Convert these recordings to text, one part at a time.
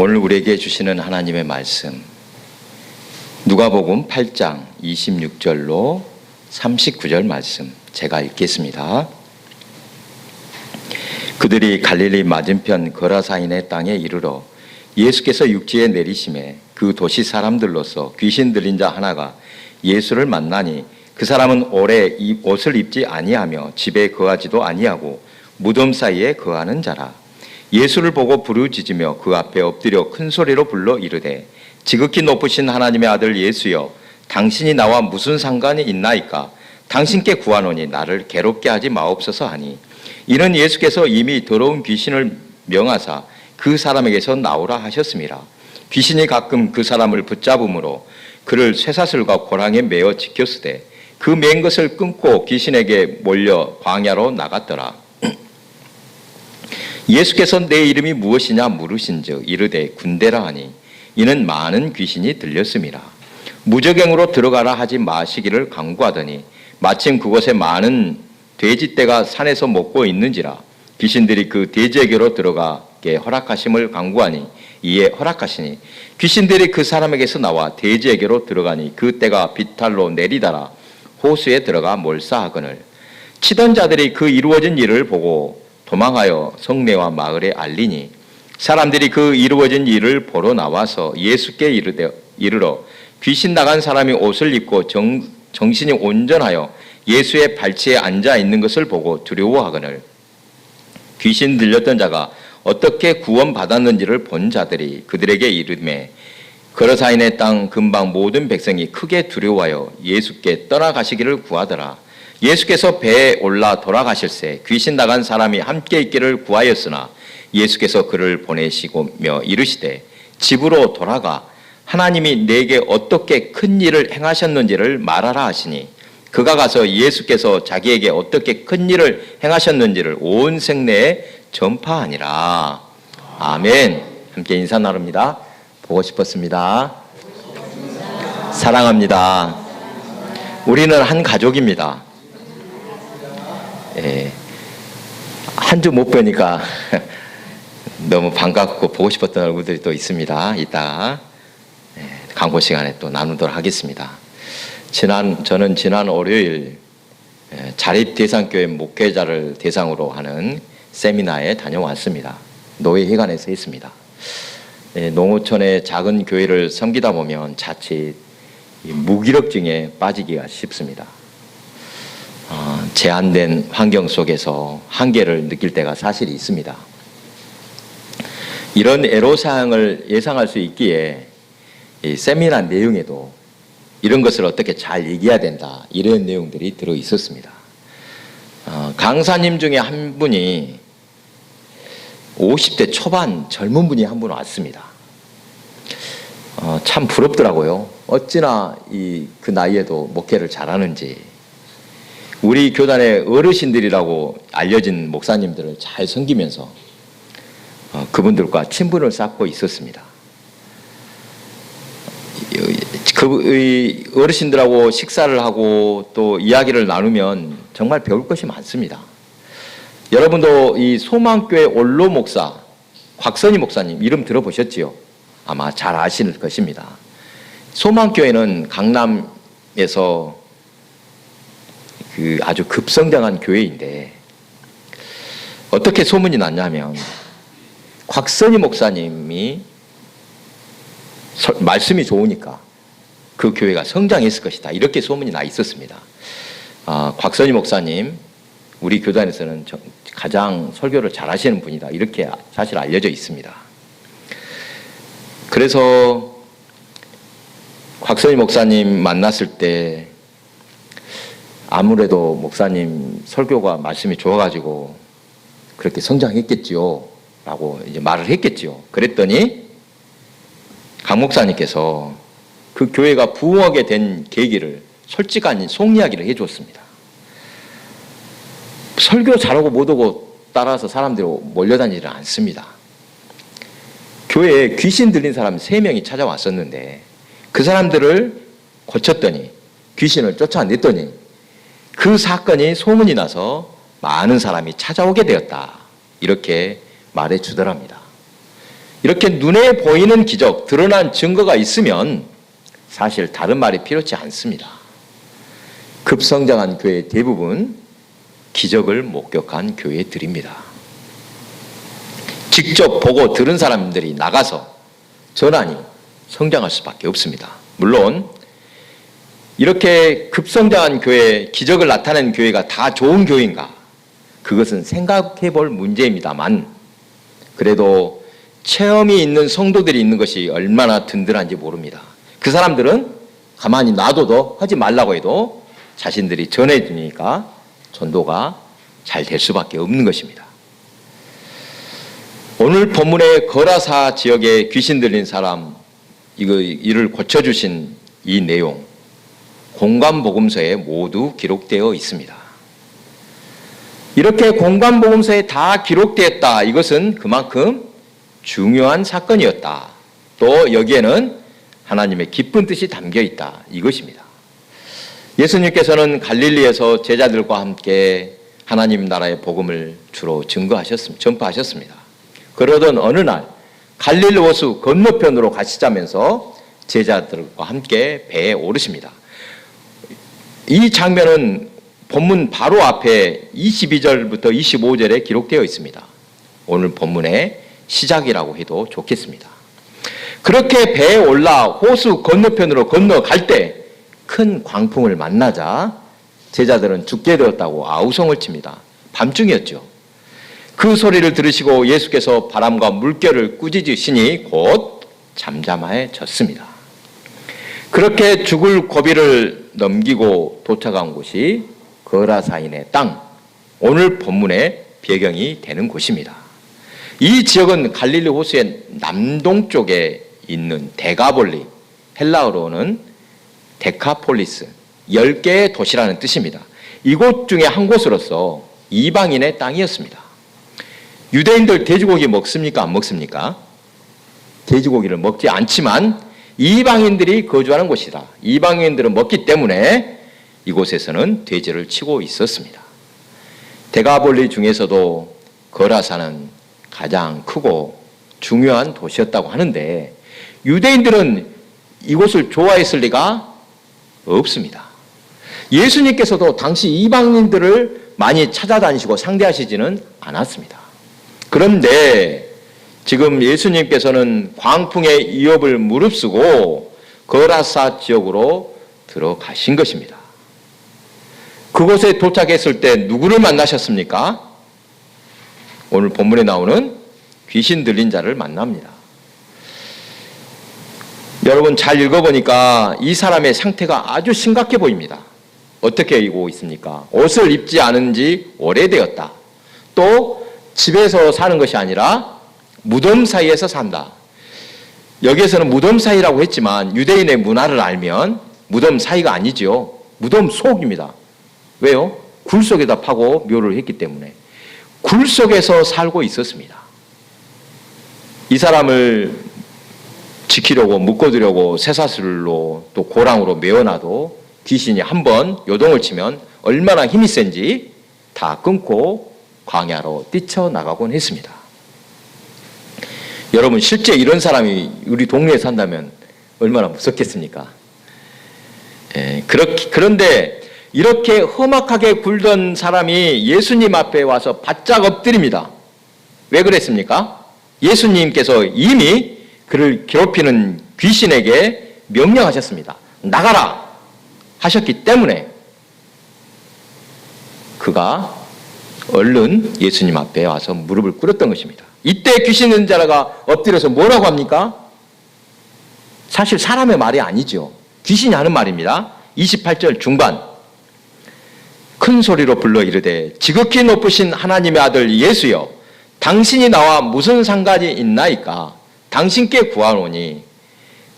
오늘 우리에게 주시는 하나님의 말씀, 누가복음 8장 26절로 39절 말씀 제가 읽겠습니다. 그들이 갈릴리 맞은편 거라사인의 땅에 이르러 예수께서 육지에 내리심에 그 도시 사람들로서 귀신 들린 자 하나가 예수를 만나니 그 사람은 오래 옷을 입지 아니하며 집에 거하지도 아니하고 무덤 사이에 거하는 자라. 예수를 보고 부르짖으며 그 앞에 엎드려 큰 소리로 불러 이르되 지극히 높으신 하나님의 아들 예수여, 당신이 나와 무슨 상관이 있나이까? 당신께 구하노니 나를 괴롭게 하지 마옵소서 하니, 이는 예수께서 이미 더러운 귀신을 명하사 그 사람에게서 나오라 하셨습니다. 귀신이 가끔 그 사람을 붙잡음으로 그를 쇠사슬과 고랑에 매어 지켰으되 그 맨 것을 끊고 귀신에게 몰려 광야로 나갔더라. 예수께서 내 이름이 무엇이냐 물으신즉 이르되 군대라 하니, 이는 많은 귀신이 들렸음이라. 무저갱으로 들어가라 하지 마시기를 강구하더니 마침 그곳에 많은 돼지떼가 산에서 먹고 있는지라. 귀신들이 그 돼지에게로 들어가게 허락하심을 강구하니 이에 허락하시니, 귀신들이 그 사람에게서 나와 돼지에게로 들어가니 그 떼가 비탈로 내리다라 호수에 들어가 몰사하거늘, 치던 자들이 그 이루어진 일을 보고 도망하여 성내와 마을에 알리니, 사람들이 그 이루어진 일을 보러 나와서 예수께 이르러 귀신 나간 사람이 옷을 입고 정신이 온전하여 예수의 발치에 앉아 있는 것을 보고 두려워하거늘, 귀신 들렸던 자가 어떻게 구원받았는지를 본 자들이 그들에게 이르매 거라사인의 땅 근방 모든 백성이 크게 두려워하여 예수께 떠나가시기를 구하더라. 예수께서 배에 올라 돌아가실새 귀신 나간 사람이 함께 있기를 구하였으나 예수께서 그를 보내시며 이르시되 집으로 돌아가 하나님이 내게 어떻게 큰 일을 행하셨는지를 말하라 하시니, 그가 가서 예수께서 자기에게 어떻게 큰 일을 행하셨는지를 온 생내에 전파하니라. 아멘. 함께 인사 나눕니다. 보고 싶었습니다. 사랑합니다. 우리는 한 가족입니다. 한 주 못 뵈니까 너무 반갑고 보고 싶었던 얼굴들이 또 있습니다. 이따 광고 시간에 또 나누도록 하겠습니다. 저는 지난 월요일 자립대상교회 목회자를 대상으로 하는 세미나에 다녀왔습니다. 노예회관에서 했습니다. 농어촌의 작은 교회를 섬기다 보면 자칫 무기력증에 빠지기가 쉽습니다. 제한된 환경 속에서 한계를 느낄 때가 사실 있습니다. 이런 애로사항을 예상할 수 있기에 이 세미나 내용에도 이런 것을 어떻게 잘 얘기해야 된다, 이런 내용들이 들어 있었습니다. 강사님 중에 한 분이 50대 초반 젊은 분이 한 분 왔습니다. 참 부럽더라고요. 어찌나 그 나이에도 목회를 잘하는지. 우리 교단의 어르신들이라고 알려진 목사님들을 잘 섬기면서 그분들과 친분을 쌓고 있었습니다. 그 어르신들하고 식사를 하고 또 이야기를 나누면 정말 배울 것이 많습니다. 여러분도 이 소망교회 원로 목사 곽선희 목사님 이름 들어보셨지요? 아마 잘 아실 것입니다. 소망교회는 강남에서 아주 급성장한 교회인데, 어떻게 소문이 났냐면 곽선희 목사님이 말씀이 좋으니까 그 교회가 성장했을 것이다, 이렇게 소문이 나 있었습니다. 곽선희 목사님 우리 교단에서는 가장 설교를 잘하시는 분이다, 이렇게 사실 알려져 있습니다. 그래서 곽선희 목사님 만났을 때 아무래도 목사님 설교가 말씀이 좋아가지고 그렇게 성장했겠지요 라고 이제 말을 했겠지요. 그랬더니 강 목사님께서 그 교회가 부흥하게 된 계기를 솔직한 속 이야기를 해주었습니다. 설교 잘하고 못하고 따라서 사람들이 몰려다니지는 않습니다. 교회에 귀신 들린 사람 3명이 찾아왔었는데 그 사람들을 고쳤더니, 귀신을 쫓아냈더니 그 사건이 소문이 나서 많은 사람이 찾아오게 되었다, 이렇게 말해 주더랍니다. 이렇게 눈에 보이는 기적, 드러난 증거가 있으면 사실 다른 말이 필요치 않습니다. 급성장한 교회 대부분 기적을 목격한 교회들입니다. 직접 보고 들은 사람들이 나가서 전환이 성장할 수밖에 없습니다. 물론 이렇게 급성장한 교회, 기적을 나타내는 교회가 다 좋은 교회인가? 그것은 생각해 볼 문제입니다만, 그래도 체험이 있는 성도들이 있는 것이 얼마나 든든한지 모릅니다. 그 사람들은 가만히 놔둬도, 하지 말라고 해도 자신들이 전해주니까 전도가 잘 될 수밖에 없는 것입니다. 오늘 본문의 거라사 지역에 귀신 들린 사람, 이를 고쳐주신 이 내용, 공관복음서에 모두 기록되어 있습니다. 이렇게 공관복음서에 다 기록되었다. 이것은 그만큼 중요한 사건이었다. 또 여기에는 하나님의 깊은 뜻이 담겨 있다. 이것입니다. 예수님께서는 갈릴리에서 제자들과 함께 하나님 나라의 복음을 주로 전파하셨습니다. 그러던 어느 날 갈릴리 호수 건너편으로 가시자면서 제자들과 함께 배에 오르십니다. 이 장면은 본문 바로 앞에 22절부터 25절에 기록되어 있습니다. 오늘 본문의 시작이라고 해도 좋겠습니다. 그렇게 배에 올라 호수 건너편으로 건너갈 때 큰 광풍을 만나자 제자들은 죽게 되었다고 아우성을 칩니다. 밤중이었죠. 그 소리를 들으시고 예수께서 바람과 물결을 꾸짖으시니 곧 잠잠해졌습니다. 그렇게 죽을 고비를 넘기고 도착한 곳이 거라사인의 땅, 오늘 본문의 배경이 되는 곳입니다. 이 지역은 갈릴리 호수의 남동쪽에 있는 데가볼리, 헬라어로는 데카폴리스, 10개의 도시라는 뜻입니다. 이곳 중에 한 곳으로서 이방인의 땅이었습니다. 유대인들 돼지고기 먹습니까? 안 먹습니까? 돼지고기를 먹지 않지만 이방인들이 거주하는 곳이다. 이방인들은 먹기 때문에 이곳에서는 돼지를 치고 있었습니다. 데가볼리 중에서도 거라사는 가장 크고 중요한 도시였다고 하는데 유대인들은 이곳을 좋아했을 리가 없습니다. 예수님께서도 당시 이방인들을 많이 찾아다니시고 상대하시지는 않았습니다. 그런데 지금 예수님께서는 광풍의 위협을 무릅쓰고 거라사 지역으로 들어가신 것입니다. 그곳에 도착했을 때 누구를 만나셨습니까? 오늘 본문에 나오는 귀신 들린 자를 만납니다. 여러분 잘 읽어보니까 이 사람의 상태가 아주 심각해 보입니다. 어떻게 읽고 있습니까? 옷을 입지 않은 지 오래되었다. 또 집에서 사는 것이 아니라 무덤 사이에서 산다. 여기에서는 무덤 사이라고 했지만 유대인의 문화를 알면 무덤 사이가 아니죠. 무덤 속입니다. 왜요? 굴 속에다 파고 묘를 했기 때문에. 굴 속에서 살고 있었습니다. 이 사람을 지키려고 묶어두려고 쇠사슬로 또 고랑으로 메어놔도 귀신이 한번 요동을 치면 얼마나 힘이 센지 다 끊고 광야로 뛰쳐나가곤 했습니다. 여러분 실제 이런 사람이 우리 동네에 산다면 얼마나 무섭겠습니까? 그런데 이렇게 험악하게 굴던 사람이 예수님 앞에 와서 바짝 엎드립니다. 왜 그랬습니까? 예수님께서 이미 그를 괴롭히는 귀신에게 명령하셨습니다. 나가라 하셨기 때문에 그가 얼른 예수님 앞에 와서 무릎을 꿇었던 것입니다. 이때 귀신 들린 자가 엎드려서 뭐라고 합니까? 사실 사람의 말이 아니죠. 귀신이 하는 말입니다. 28절 중반 큰 소리로 불러 이르되 지극히 높으신 하나님의 아들 예수여 당신이 나와 무슨 상관이 있나이까? 당신께 구하노니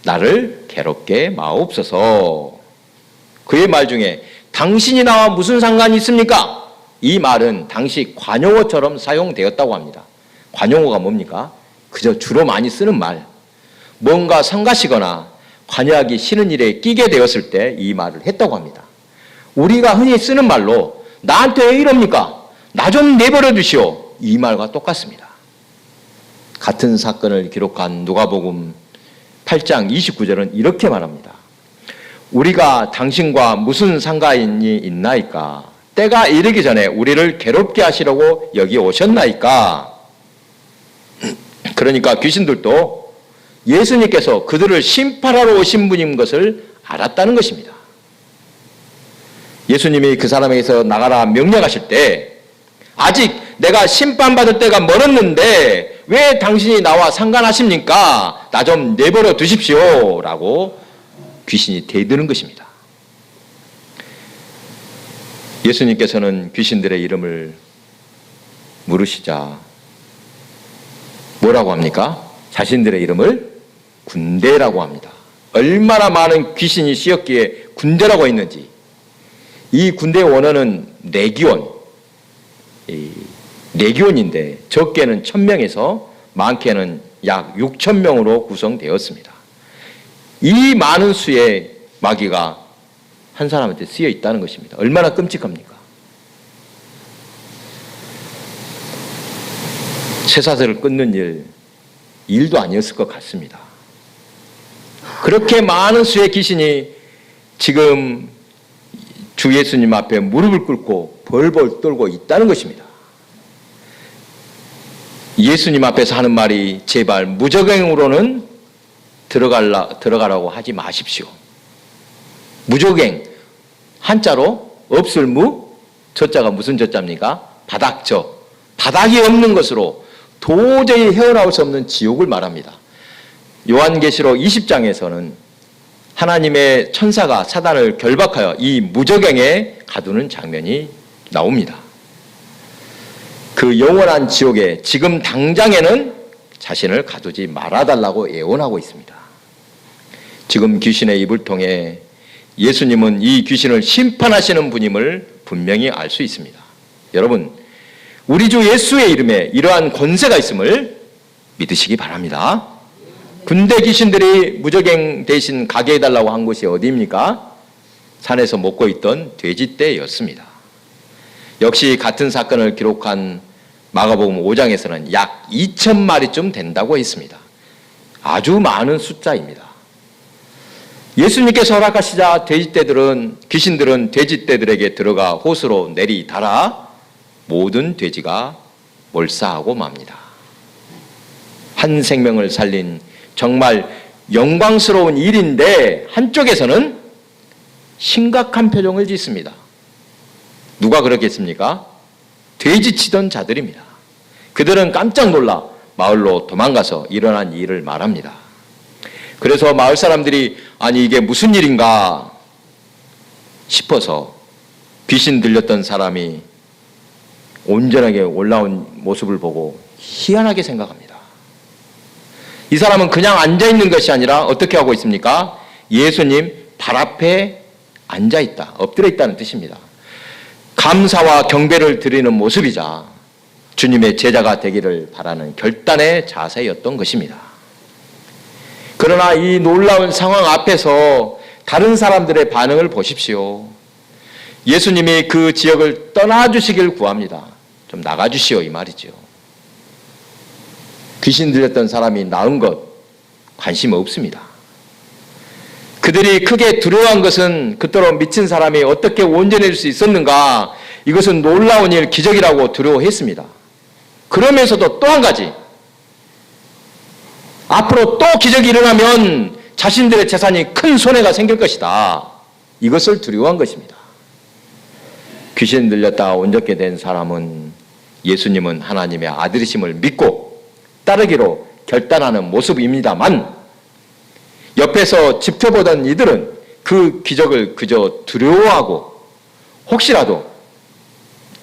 나를 괴롭게 마옵소서. 그의 말 중에 당신이 나와 무슨 상관이 있습니까? 이 말은 당시 관용어처럼 사용되었다고 합니다. 관용어가 뭡니까? 그저 주로 많이 쓰는 말. 뭔가 성가시거나 관여하기 싫은 일에 끼게 되었을 때 이 말을 했다고 합니다. 우리가 흔히 쓰는 말로 나한테 왜 이럽니까? 나 좀 내버려 두시오. 이 말과 똑같습니다. 같은 사건을 기록한 누가복음 8장 29절은 이렇게 말합니다. 우리가 당신과 무슨 상관이 있나이까? 때가 이르기 전에 우리를 괴롭게 하시려고 여기 오셨나이까? 그러니까 귀신들도 예수님께서 그들을 심판하러 오신 분인 것을 알았다는 것입니다. 예수님이 그 사람에게서 나가라 명령하실 때 아직 내가 심판받을 때가 멀었는데 왜 당신이 나와 상관하십니까? 나 좀 내버려 두십시오 라고 귀신이 대드는 것입니다. 예수님께서는 귀신들의 이름을 물으시자 뭐라고 합니까? 자신들의 이름을 군대라고 합니다. 얼마나 많은 귀신이 씌었기에 군대라고 했는지. 이 군대의 원어는 레기온인데 적게는 1000명에서 많게는 약 6000명으로 구성되었습니다. 이 많은 수의 마귀가 한 사람한테 쓰여 있다는 것입니다. 얼마나 끔찍합니까? 쇠사슬을 끊는 일도 아니었을 것 같습니다. 그렇게 많은 수의 귀신이 지금 주 예수님 앞에 무릎을 꿇고 벌벌 떨고 있다는 것입니다. 예수님 앞에서 하는 말이 제발 무적행으로는 들어가라고 하지 마십시오. 무적행, 한자로 없을 무, 저자가 무슨 저자입니까? 바닥저. 바닥이 없는 것으로 도저히 헤어나올 수 없는 지옥을 말합니다. 요한계시록 20장에서는 하나님의 천사가 사단을 결박하여 이 무적행에 가두는 장면이 나옵니다. 그 영원한 지옥에 지금 당장에는 자신을 가두지 말아달라고 예언하고 있습니다. 지금 귀신의 입을 통해 예수님은 이 귀신을 심판하시는 분임을 분명히 알 수 있습니다. 여러분, 우리 주 예수의 이름에 이러한 권세가 있음을 믿으시기 바랍니다. 군대 귀신들이 무적행 대신 가게 해달라고 한 곳이 어디입니까? 산에서 먹고 있던 돼지떼였습니다. 역시 같은 사건을 기록한 마가복음 5장에서는 약 2000마리쯤 된다고 했습니다. 아주 많은 숫자입니다. 예수님께서 허락하시자 귀신들은 돼지떼들에게 들어가 호수로 내리달아 모든 돼지가 몰사하고 맙니다. 한 생명을 살린 정말 영광스러운 일인데 한쪽에서는 심각한 표정을 짓습니다. 누가 그렇겠습니까? 돼지치던 자들입니다. 그들은 깜짝 놀라 마을로 도망가서 일어난 일을 말합니다. 그래서 마을 사람들이 아니 이게 무슨 일인가 싶어서 귀신 들렸던 사람이 온전하게 올라온 모습을 보고 희한하게 생각합니다. 이 사람은 그냥 앉아있는 것이 아니라 어떻게 하고 있습니까? 예수님 발 앞에 앉아있다, 엎드려 있다는 뜻입니다. 감사와 경배를 드리는 모습이자 주님의 제자가 되기를 바라는 결단의 자세였던 것입니다. 그러나 이 놀라운 상황 앞에서 다른 사람들의 반응을 보십시오. 예수님이 그 지역을 떠나주시길 구합니다. 좀 나가주시오 이 말이죠. 귀신 들렸던 사람이 나은 것 관심 없습니다. 그들이 크게 두려워한 것은 그토록 미친 사람이 어떻게 온전해질 수 있었는가, 이것은 놀라운 일, 기적이라고 두려워했습니다. 그러면서도 또 한 가지, 앞으로 또 기적이 일어나면 자신들의 재산이 큰 손해가 생길 것이다, 이것을 두려워한 것입니다. 귀신 들렸다 온전케 된 사람은 예수님은 하나님의 아들이심을 믿고 따르기로 결단하는 모습입니다만, 옆에서 지켜보던 이들은 그 기적을 그저 두려워하고 혹시라도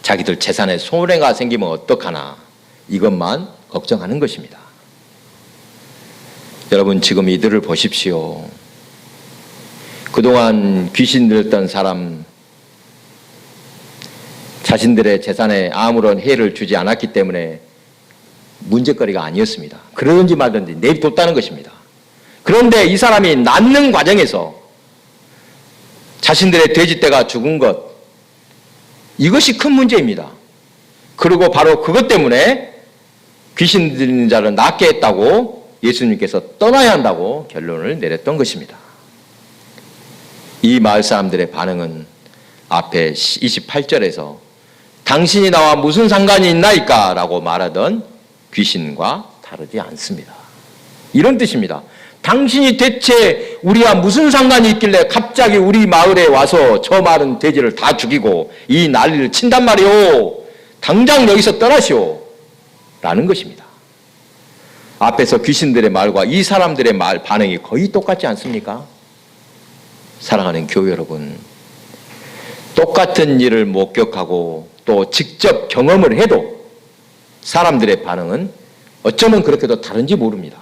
자기들 재산에 손해가 생기면 어떡하나 이것만 걱정하는 것입니다. 여러분, 지금 이들을 보십시오. 그동안 귀신 들렸던 사람, 자신들의 재산에 아무런 해를 주지 않았기 때문에 문제거리가 아니었습니다. 그러든지 말든지 내비뒀다는 것입니다. 그런데 이 사람이 낳는 과정에서 자신들의 돼지떼가 죽은 것, 이것이 큰 문제입니다. 그리고 바로 그것 때문에 귀신 들리는 자를 낫게 했다고 예수님께서 떠나야 한다고 결론을 내렸던 것입니다. 이 마을 사람들의 반응은 앞에 28절에서 당신이 나와 무슨 상관이 있나이까? 라고 말하던 귀신과 다르지 않습니다. 이런 뜻입니다. 당신이 대체 우리와 무슨 상관이 있길래 갑자기 우리 마을에 와서 저 많은 돼지를 다 죽이고 이 난리를 친단 말이오. 당장 여기서 떠나시오. 라는 것입니다. 앞에서 귀신들의 말과 이 사람들의 말 반응이 거의 똑같지 않습니까? 사랑하는 교회 여러분, 똑같은 일을 목격하고 또 직접 경험을 해도 사람들의 반응은 어쩌면 그렇게도 다른지 모릅니다.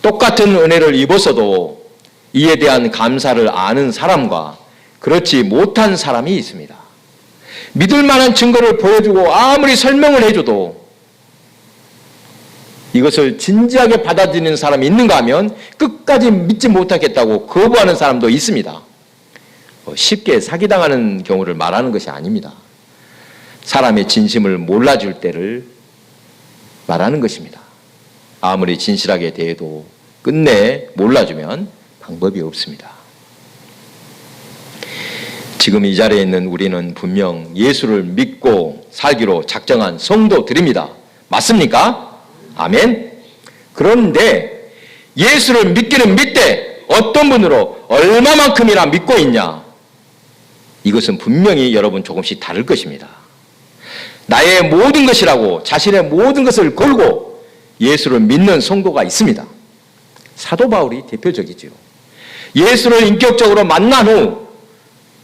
똑같은 은혜를 입었어도 이에 대한 감사를 아는 사람과 그렇지 못한 사람이 있습니다. 믿을 만한 증거를 보여주고 아무리 설명을 해줘도 이것을 진지하게 받아들이는 사람이 있는가 하면 끝까지 믿지 못하겠다고 거부하는 사람도 있습니다. 쉽게 사기당하는 경우를 말하는 것이 아닙니다. 사람의 진심을 몰라줄 때를 말하는 것입니다. 아무리 진실하게 대해도 끝내 몰라주면 방법이 없습니다. 지금 이 자리에 있는 우리는 분명 예수를 믿고 살기로 작정한 성도들입니다. 맞습니까? 아멘? 그런데 예수를 믿기는 믿되 어떤 분으로 얼마만큼이나 믿고 있냐? 이것은 분명히 여러분 조금씩 다를 것입니다. 나의 모든 것이라고 자신의 모든 것을 걸고 예수를 믿는 성도가 있습니다. 사도 바울이 대표적이죠. 예수를 인격적으로 만난 후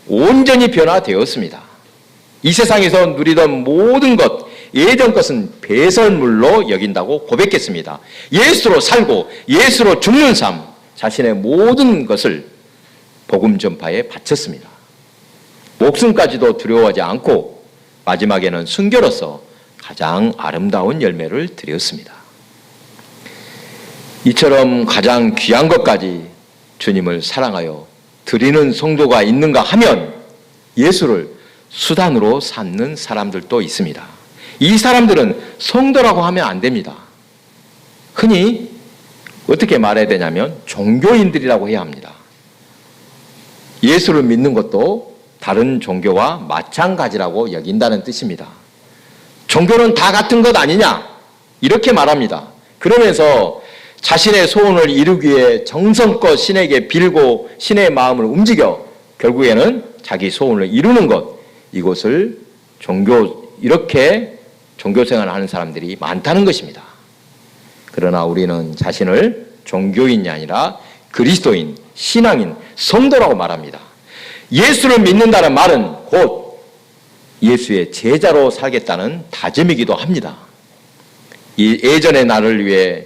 온전히 변화되었습니다. 이 세상에서 누리던 모든 것, 예전 것은 배설물로 여긴다고 고백했습니다. 예수로 살고 예수로 죽는 삶, 자신의 모든 것을 복음 전파에 바쳤습니다. 목숨까지도 두려워하지 않고 마지막에는 순교로서 가장 아름다운 열매를 드렸습니다. 이처럼 가장 귀한 것까지 주님을 사랑하여 드리는 성도가 있는가 하면 예수를 수단으로 삼는 사람들도 있습니다. 이 사람들은 성도라고 하면 안 됩니다. 흔히 어떻게 말해야 되냐면 종교인들이라고 해야 합니다. 예수를 믿는 것도 다른 종교와 마찬가지라고 여긴다는 뜻입니다. 종교는 다 같은 것 아니냐? 이렇게 말합니다. 그러면서 자신의 소원을 이루기 위해 정성껏 신에게 빌고 신의 마음을 움직여 결국에는 자기 소원을 이루는 것, 이것을 이렇게 종교생활을 하는 사람들이 많다는 것입니다. 그러나 우리는 자신을 종교인이 아니라 그리스도인, 신앙인, 성도라고 말합니다. 예수를 믿는다는 말은 곧 예수의 제자로 살겠다는 다짐이기도 합니다. 예전의 나를 위해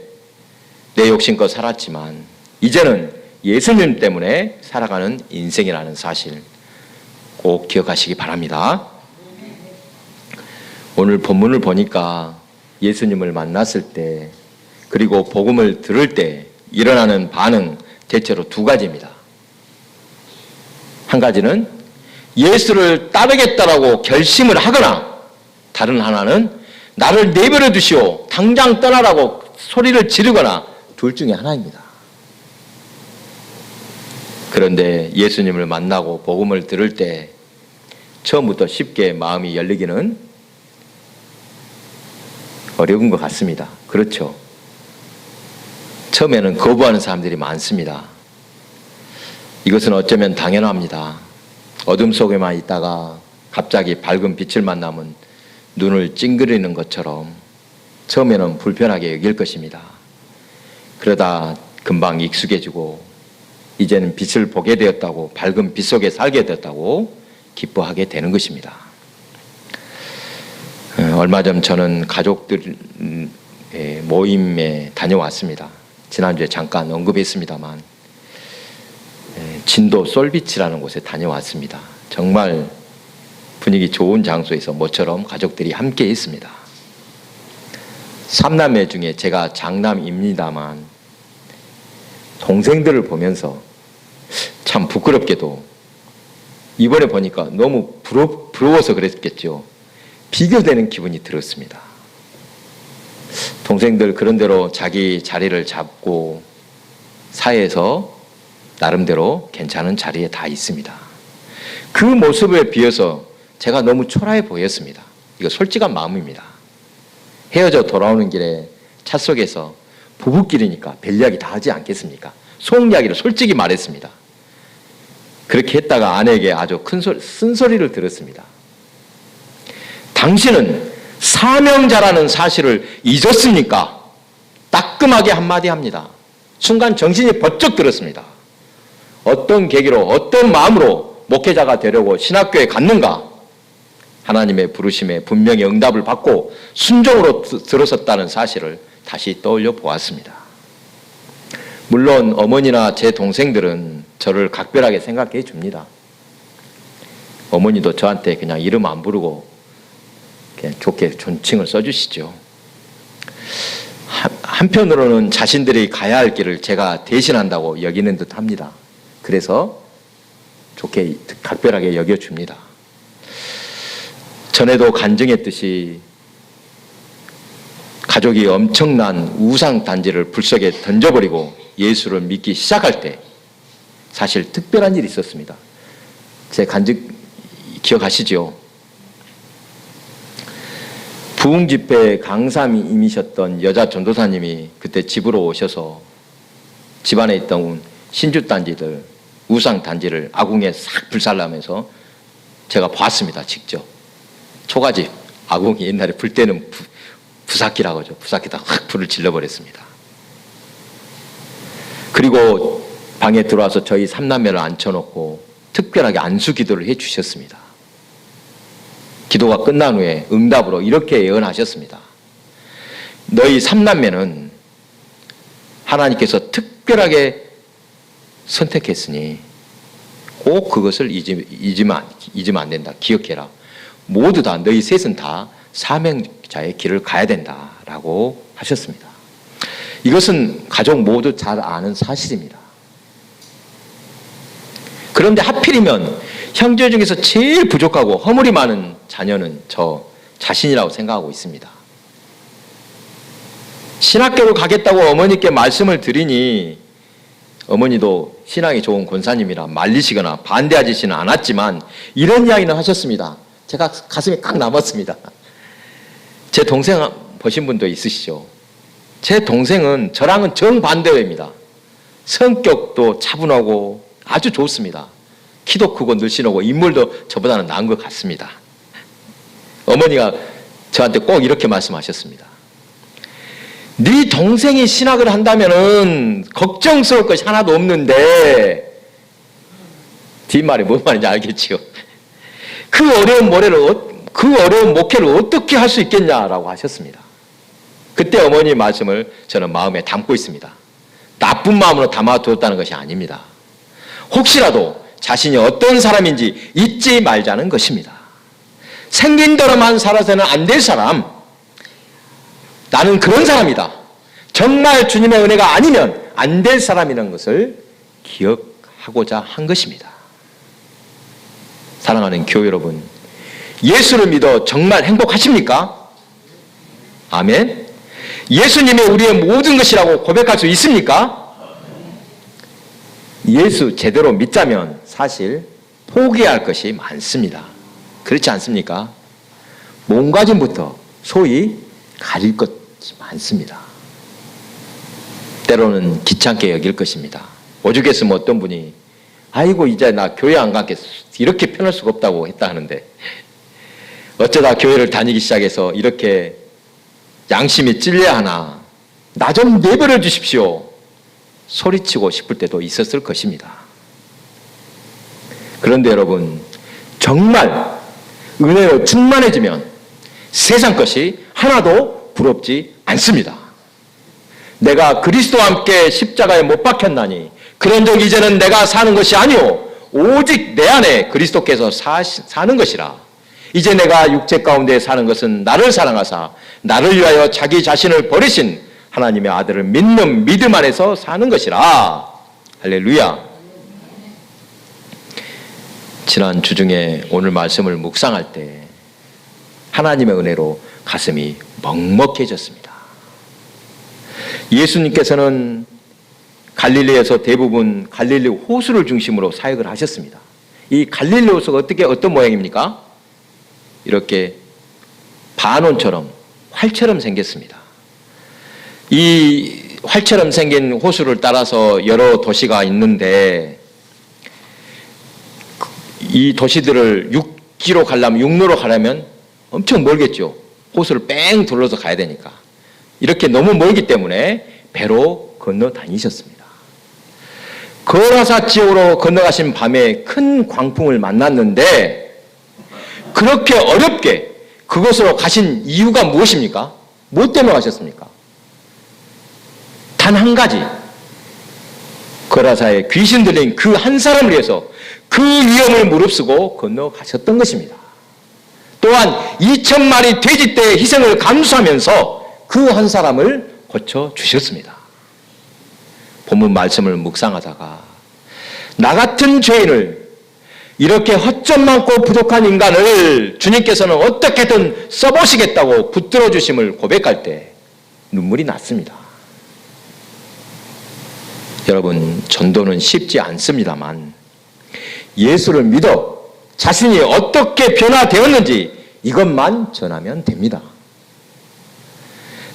내 욕심껏 살았지만 이제는 예수님 때문에 살아가는 인생이라는 사실 꼭 기억하시기 바랍니다. 오늘 본문을 보니까 예수님을 만났을 때 그리고 복음을 들을 때 일어나는 반응 대체로 두 가지입니다. 한 가지는 예수를 따르겠다라고 결심을 하거나 다른 하나는 나를 내버려 두시오, 당장 떠나라고 소리를 지르거나 둘 중에 하나입니다. 그런데 예수님을 만나고 복음을 들을 때 처음부터 쉽게 마음이 열리기는 어려운 것 같습니다. 그렇죠? 처음에는 거부하는 사람들이 많습니다. 이것은 어쩌면 당연합니다. 어둠 속에만 있다가 갑자기 밝은 빛을 만나면 눈을 찡그리는 것처럼 처음에는 불편하게 여길 것입니다. 그러다 금방 익숙해지고 이제는 빛을 보게 되었다고, 밝은 빛 속에 살게 되었다고 기뻐하게 되는 것입니다. 얼마 전 저는 가족들 모임에 다녀왔습니다. 지난주에 잠깐 언급했습니다만 진도 솔비치라는 곳에 다녀왔습니다. 정말 분위기 좋은 장소에서 모처럼 가족들이 함께 있습니다. 3남매 중에 제가 장남입니다만 동생들을 보면서 참 부끄럽게도 이번에 보니까 너무 부러워서 그랬겠죠. 비교되는 기분이 들었습니다. 동생들 그런대로 자기 자리를 잡고 사회에서 나름대로 괜찮은 자리에 다 있습니다. 그 모습에 비해서 제가 너무 초라해 보였습니다. 이거 솔직한 마음입니다. 헤어져 돌아오는 길에 차 속에서 부부끼리니까 별 이야기 다 하지 않겠습니까? 속 이야기를 솔직히 말했습니다. 그렇게 했다가 아내에게 아주 쓴소리를 들었습니다. 당신은 사명자라는 사실을 잊었습니까? 따끔하게 한마디 합니다. 순간 정신이 번쩍 들었습니다. 어떤 계기로 어떤 마음으로 목회자가 되려고 신학교에 갔는가? 하나님의 부르심에 분명히 응답을 받고 순종으로 들어섰다는 사실을 다시 떠올려 보았습니다. 물론 어머니나 제 동생들은 저를 각별하게 생각해 줍니다. 어머니도 저한테 그냥 이름 안 부르고 그냥 좋게 존칭을 써주시죠. 한편으로는 자신들이 가야 할 길을 제가 대신한다고 여기는 듯 합니다. 그래서 좋게 각별하게 여겨줍니다. 전에도 간증했듯이 가족이 엄청난 우상단지를 불 속에 던져버리고 예수를 믿기 시작할 때 사실 특별한 일이 있었습니다. 제 간증 기억하시죠? 부흥집회 강사님이셨던 여자 전도사님이 그때 집으로 오셔서 집안에 있던 신주단지들, 우상단지를 아궁에 싹 불살라면서 제가 봤습니다. 직접. 초가집, 아궁이 옛날에 불 때는 부사키라고 하죠. 부사키다 확 불을 질러버렸습니다. 그리고 방에 들어와서 저희 삼남매를 앉혀놓고 특별하게 안수 기도를 해주셨습니다. 기도가 끝난 후에 응답으로 이렇게 예언하셨습니다. 너희 삼남매는 하나님께서 특별하게 선택했으니 꼭 그것을 잊으면 안 된다. 기억해라. 모두 다 너희 셋은 다 사명자의 길을 가야 된다라고 하셨습니다. 이것은 가족 모두 잘 아는 사실입니다. 그런데 하필이면 형제 중에서 제일 부족하고 허물이 많은 자녀는 저 자신이라고 생각하고 있습니다. 신학교를 가겠다고 어머니께 말씀을 드리니 어머니도 신앙이 좋은 권사님이라 말리시거나 반대하지는 않았지만 이런 이야기는 하셨습니다. 제가 가슴에 꽉 남았습니다. 제 동생 보신 분도 있으시죠? 제 동생은 저랑은 정반대입니다. 성격도 차분하고 아주 좋습니다. 키도 크고 늘씬하고 인물도 저보다는 나은 것 같습니다. 어머니가 저한테 꼭 이렇게 말씀하셨습니다. 네 동생이 신학을 한다면은 걱정스러울 것이 하나도 없는데 뒷말이 뭔 말인지 알겠지요? 그 어려운 목회를 어떻게 할 수 있겠냐라고 하셨습니다. 그때 어머니 말씀을 저는 마음에 담고 있습니다. 나쁜 마음으로 담아두었다는 것이 아닙니다. 혹시라도 자신이 어떤 사람인지 잊지 말자는 것입니다. 생긴 대로만 살아서는 안 될 사람, 나는 그런 사람이다. 정말 주님의 은혜가 아니면 안 될 사람이라는 것을 기억하고자 한 것입니다. 사랑하는 교회 여러분, 예수를 믿어 정말 행복하십니까? 아멘. 예수님이 우리의 모든 것이라고 고백할 수 있습니까? 예수 제대로 믿자면 사실 포기할 것이 많습니다. 그렇지 않습니까? 몸가짐부터 소위 가릴 것이 많습니다. 때로는 귀찮게 여길 것입니다. 오죽했으면 어떤 분이 아이고 이제 나 교회 안 가겠어 이렇게 편할 수가 없다고 했다 하는데 어쩌다 교회를 다니기 시작해서 이렇게 양심이 찔려야 하나 나 좀 내버려 주십시오 소리치고 싶을 때도 있었을 것입니다. 그런데 여러분 정말 은혜로 충만해지면 세상 것이 하나도 부럽지 않습니다. 내가 그리스도와 함께 십자가에 못 박혔나니 그런즉 이제는 내가 사는 것이 아니오 오직 내 안에 그리스도께서 사는 것이라. 이제 내가 육체 가운데 사는 것은 나를 사랑하사 나를 위하여 자기 자신을 버리신 하나님의 아들을 믿는 믿음 안에서 사는 것이라. 할렐루야. 지난 주중에 오늘 말씀을 묵상할 때 하나님의 은혜로 가슴이 먹먹해졌습니다. 예수님께서는 갈릴리에서 대부분 갈릴리 호수를 중심으로 사역을 하셨습니다. 이 갈릴리 호수가 어떤 모양입니까? 이렇게 반원처럼 활처럼 생겼습니다. 이 활처럼 생긴 호수를 따라서 여러 도시가 있는데 이 도시들을 육로로 가려면 엄청 멀겠죠. 호수를 뺑 둘러서 가야 되니까. 이렇게 너무 멀기 때문에 배로 건너 다니셨습니다. 거라사 지역으로 건너가신 밤에 큰 광풍을 만났는데 그렇게 어렵게 그곳으로 가신 이유가 무엇입니까? 무엇 때문에 가셨습니까? 단 한 가지. 거라사에 귀신 들린 그 한 사람을 위해서 그 위험을 무릅쓰고 건너가셨던 것입니다. 또한 2,000마리 돼지떼의 희생을 감수하면서 그 한 사람을 고쳐주셨습니다. 본문 말씀을 묵상하다가 나 같은 죄인을 이렇게 허점 많고 부족한 인간을 주님께서는 어떻게든 써보시겠다고 붙들어 주심을 고백할 때 눈물이 났습니다. 여러분, 전도는 쉽지 않습니다만 예수를 믿어 자신이 어떻게 변화되었는지 이것만 전하면 됩니다.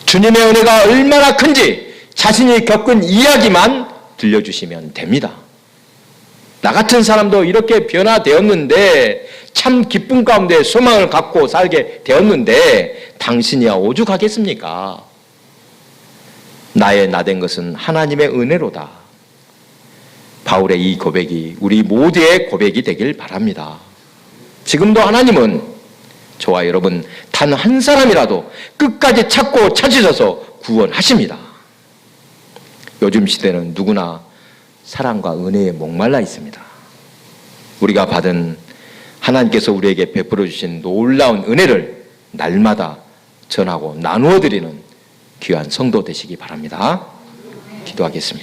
주님의 은혜가 얼마나 큰지 자신이 겪은 이야기만 들려주시면 됩니다. 나 같은 사람도 이렇게 변화되었는데 참 기쁨 가운데 소망을 갖고 살게 되었는데 당신이야 오죽하겠습니까? 나의 나된 것은 하나님의 은혜로다. 바울의 이 고백이 우리 모두의 고백이 되길 바랍니다. 지금도 하나님은 저와 여러분 단 한 사람이라도 끝까지 찾고 찾으셔서 구원하십니다. 요즘 시대는 누구나 사랑과 은혜에 목말라 있습니다. 우리가 받은 하나님께서 우리에게 베풀어 주신 놀라운 은혜를 날마다 전하고 나누어 드리는 귀한 성도 되시기 바랍니다. 기도하겠습니다.